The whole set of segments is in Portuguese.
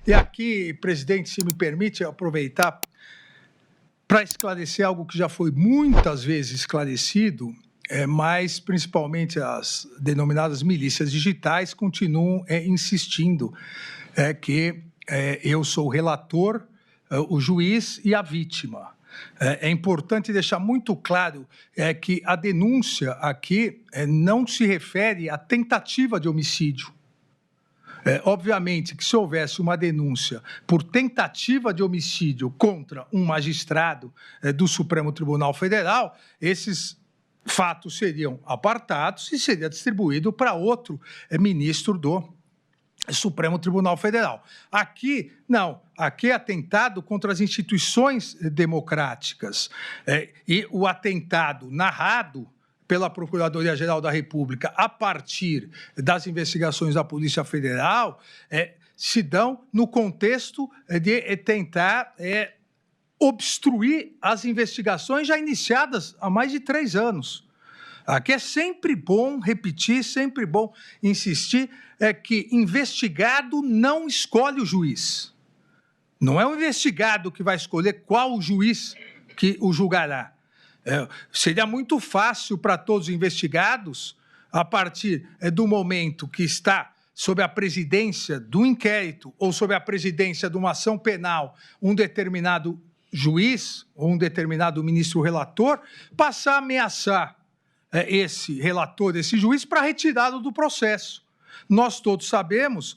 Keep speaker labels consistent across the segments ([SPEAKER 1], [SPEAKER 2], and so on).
[SPEAKER 1] E aqui, presidente, se me permite aproveitar para esclarecer algo que já foi muitas vezes esclarecido, mas principalmente as denominadas milícias digitais continuam insistindo que eu sou o relator, o juiz e a vítima. É importante deixar muito claro que a denúncia aqui não se refere à tentativa de homicídio. Obviamente que se houvesse uma denúncia por tentativa de homicídio contra um magistrado do Supremo Tribunal Federal, esses fatos seriam apartados e seria distribuído para outro ministro do Supremo Tribunal Federal. Aqui, não. Aqui é atentado contra as instituições democráticas. E o atentado narrado pela Procuradoria-Geral da República a partir das investigações da Polícia Federal se dão no contexto de tentar obstruir as investigações já iniciadas há mais de 3 anos. Aqui é sempre bom repetir, sempre bom insistir, que investigado não escolhe o juiz. Não é o investigado que vai escolher qual o juiz que o julgará. Seria muito fácil para todos os investigados, a partir do momento que está sob a presidência do inquérito ou sob a presidência de uma ação penal, um determinado juiz ou um determinado ministro relator, passar a ameaçar esse relator, esse juiz, para retirá-lo do processo. Nós todos sabemos,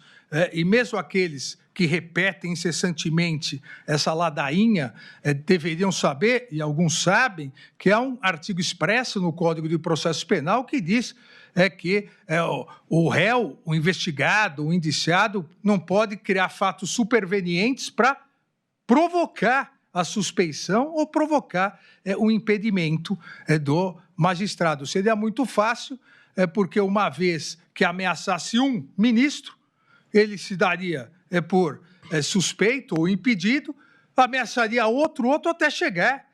[SPEAKER 1] e mesmo aqueles que repetem incessantemente essa ladainha, deveriam saber, e alguns sabem, que há um artigo expresso no Código de Processo Penal que diz que o réu, o investigado, o indiciado, não pode criar fatos supervenientes para provocar a suspeição ou provocar o impedimento do magistrado. Seria muito fácil, porque uma vez que ameaçasse um ministro, ele se daria por suspeito ou impedido, ameaçaria outro até chegar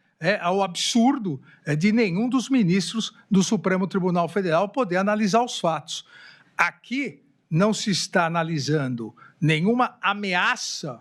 [SPEAKER 1] ao absurdo de nenhum dos ministros do Supremo Tribunal Federal poder analisar os fatos. Aqui não se está analisando nenhuma ameaça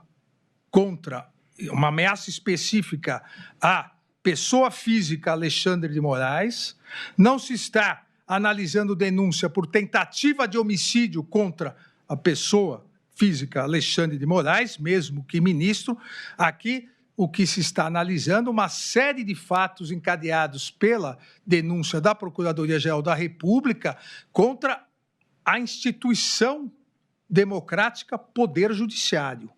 [SPEAKER 1] contra, uma ameaça específica à pessoa física Alexandre de Moraes, não se está analisando denúncia por tentativa de homicídio contra a pessoa física Alexandre de Moraes, mesmo que ministro. Aqui, o que se está analisando, uma série de fatos encadeados pela denúncia da Procuradoria-Geral da República contra a instituição democrática Poder Judiciário,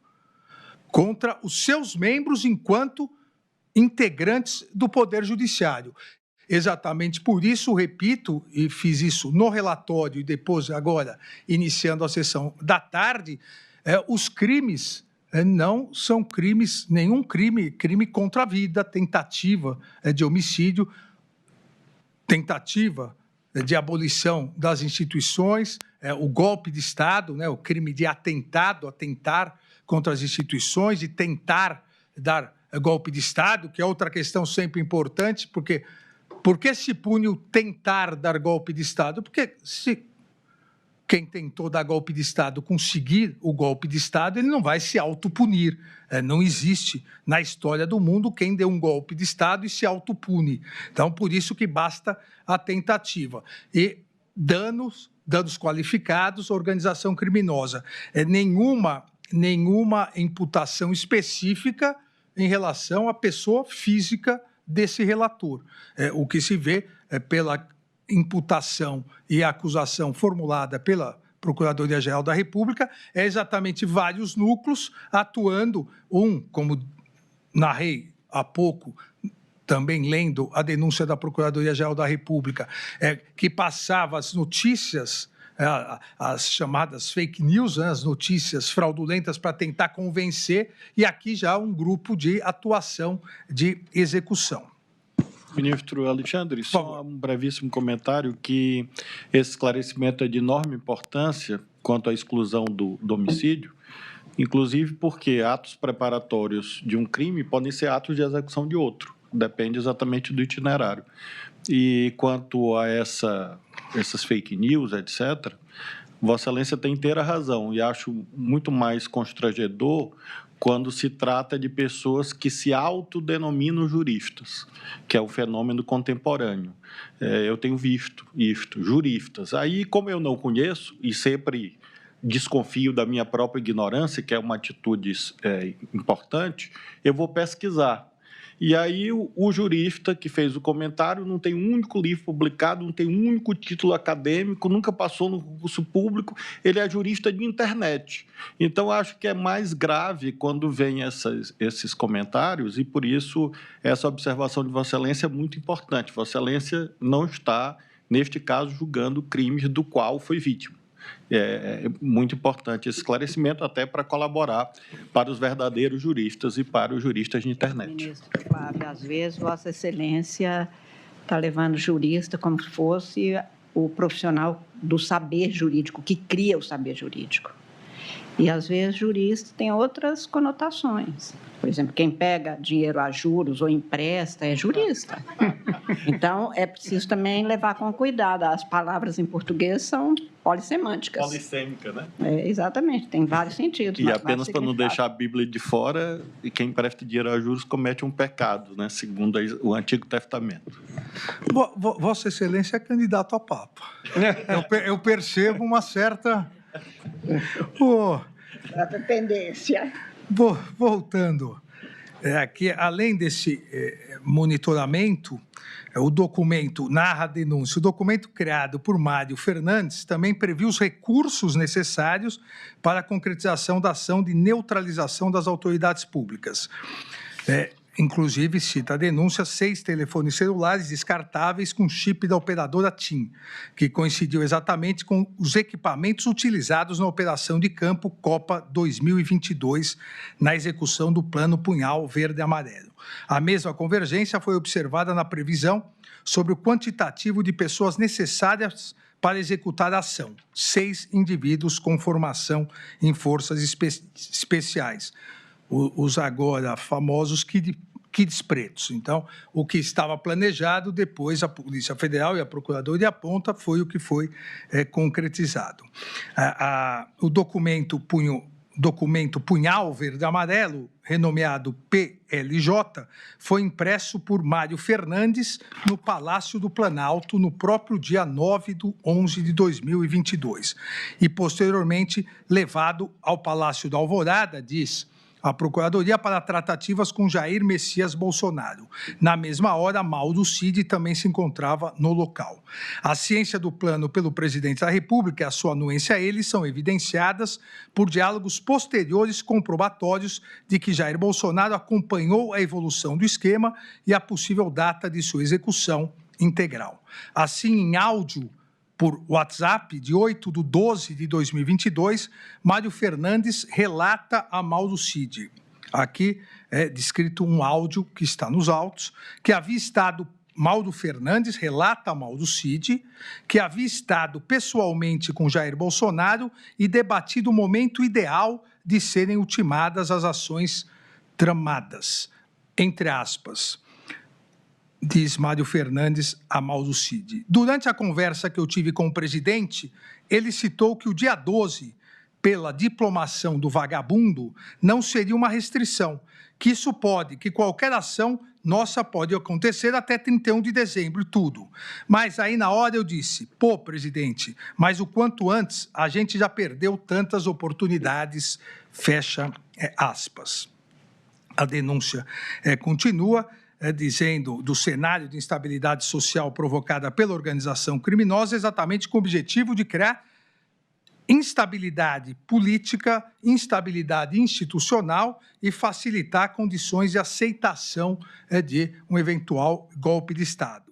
[SPEAKER 1] contra os seus membros enquanto integrantes do Poder Judiciário. Exatamente por isso, repito, e fiz isso no relatório e depois, agora, iniciando a sessão da tarde, os crimes não são crimes, nenhum crime contra a vida, tentativa de homicídio, tentativa de abolição das instituições, o golpe de Estado, o crime de atentado, atentar contra as instituições, de tentar dar golpe de Estado, que é outra questão sempre importante, porque por que se pune o tentar dar golpe de Estado? Porque se quem tentou dar golpe de Estado conseguir o golpe de Estado, ele não vai se autopunir. Não existe na história do mundo quem dê um golpe de Estado e se autopune. Então, por isso que basta a tentativa. E danos qualificados, organização criminosa. Nenhuma imputação específica em relação à pessoa física desse relator. O que se vê pela imputação e acusação formulada pela Procuradoria-Geral da República é exatamente vários núcleos atuando, como narrei há pouco, também lendo a denúncia da Procuradoria-Geral da República, que passava as notícias, as chamadas fake news, as notícias fraudulentas para tentar convencer, e aqui já um grupo de atuação de execução.
[SPEAKER 2] Ministro Alexandre, só um brevíssimo comentário que esse esclarecimento é de enorme importância quanto à exclusão do homicídio, inclusive porque atos preparatórios de um crime podem ser atos de execução de outro, depende exatamente do itinerário. E quanto a essas fake news, etc., Vossa Excelência tem inteira razão, e acho muito mais constrangedor quando se trata de pessoas que se autodenominam juristas, que é um fenômeno contemporâneo. Eu tenho visto juristas. Aí, como eu não conheço, e sempre desconfio da minha própria ignorância, que é uma atitude importante, eu vou pesquisar. E aí o jurista que fez o comentário não tem um único livro publicado, não tem um único título acadêmico, nunca passou no concurso público, ele é jurista de internet. Então, acho que é mais grave quando vem esses comentários, e por isso essa observação de Vossa Excelência é muito importante. Vossa Excelência não está, neste caso, julgando crimes do qual foi vítima. É muito importante esse esclarecimento, até para colaborar para os verdadeiros juristas e para os juristas de internet.
[SPEAKER 3] Ministro Flávio, às vezes Vossa Excelência está levando jurista como se fosse o profissional do saber jurídico, que cria o saber jurídico. E, às vezes, jurista tem outras conotações. Por exemplo, quem pega dinheiro a juros ou empresta é jurista. Então, é preciso também levar com cuidado. As palavras em português são polissemânticas.
[SPEAKER 2] Polissêmica, né?
[SPEAKER 3] Exatamente, tem vários sentidos.
[SPEAKER 2] E apenas para não deixar a Bíblia de fora, quem presta dinheiro a juros comete um pecado, né? Segundo o Antigo Testamento.
[SPEAKER 1] Vossa Excelência é candidato a Papa. Eu percebo uma certa...
[SPEAKER 3] A dependência.
[SPEAKER 1] Voltando, aqui, além desse monitoramento, o documento narra a denúncia. O documento criado por Mário Fernandes também previu os recursos necessários para a concretização da ação de neutralização das autoridades públicas. Inclusive, cita a denúncia, 6 telefones celulares descartáveis com chip da operadora TIM, que coincidiu exatamente com os equipamentos utilizados na operação de campo Copa 2022, na execução do Plano Punhal Verde-Amarelo. A mesma convergência foi observada na previsão sobre o quantitativo de pessoas necessárias para executar a ação. 6 indivíduos com formação em especiais. Os agora famosos kits pretos. Então, o que estava planejado, depois a Polícia Federal e a Procuradoria aponta, foi o que foi concretizado. O documento Punhal Verde-Amarelo, renomeado PLJ, foi impresso por Mário Fernandes no Palácio do Planalto no próprio dia 9/11/2022 e, posteriormente, levado ao Palácio da Alvorada, diz a Procuradoria, para tratativas com Jair Messias Bolsonaro. Na mesma hora, Mauro Cid também se encontrava no local. A ciência do plano pelo presidente da República e a sua anuência a ele são evidenciadas por diálogos posteriores comprobatórios de que Jair Bolsonaro acompanhou a evolução do esquema e a possível data de sua execução integral. Assim, em áudio por WhatsApp, de 8/12/2022, Mário Fernandes relata a Mauro Cid. Aqui é descrito um áudio que está nos autos, que havia estado... Mauro Fernandes relata a Mauro Cid, que havia estado pessoalmente com Jair Bolsonaro e debatido o momento ideal de serem ultimadas as ações tramadas, entre aspas, diz Mário Fernandes a Mauro Cid. Durante a conversa que eu tive com o presidente, ele citou que o dia 12, pela diplomação do vagabundo, não seria uma restrição, que isso pode, que qualquer ação nossa pode acontecer até 31 de dezembro e tudo. Mas aí na hora eu disse, pô, presidente, mas o quanto antes a gente já perdeu tantas oportunidades, fecha aspas. A denúncia continua, dizendo do cenário de instabilidade social provocada pela organização criminosa, exatamente com o objetivo de criar instabilidade política, instabilidade institucional e facilitar condições de aceitação de um eventual golpe de Estado.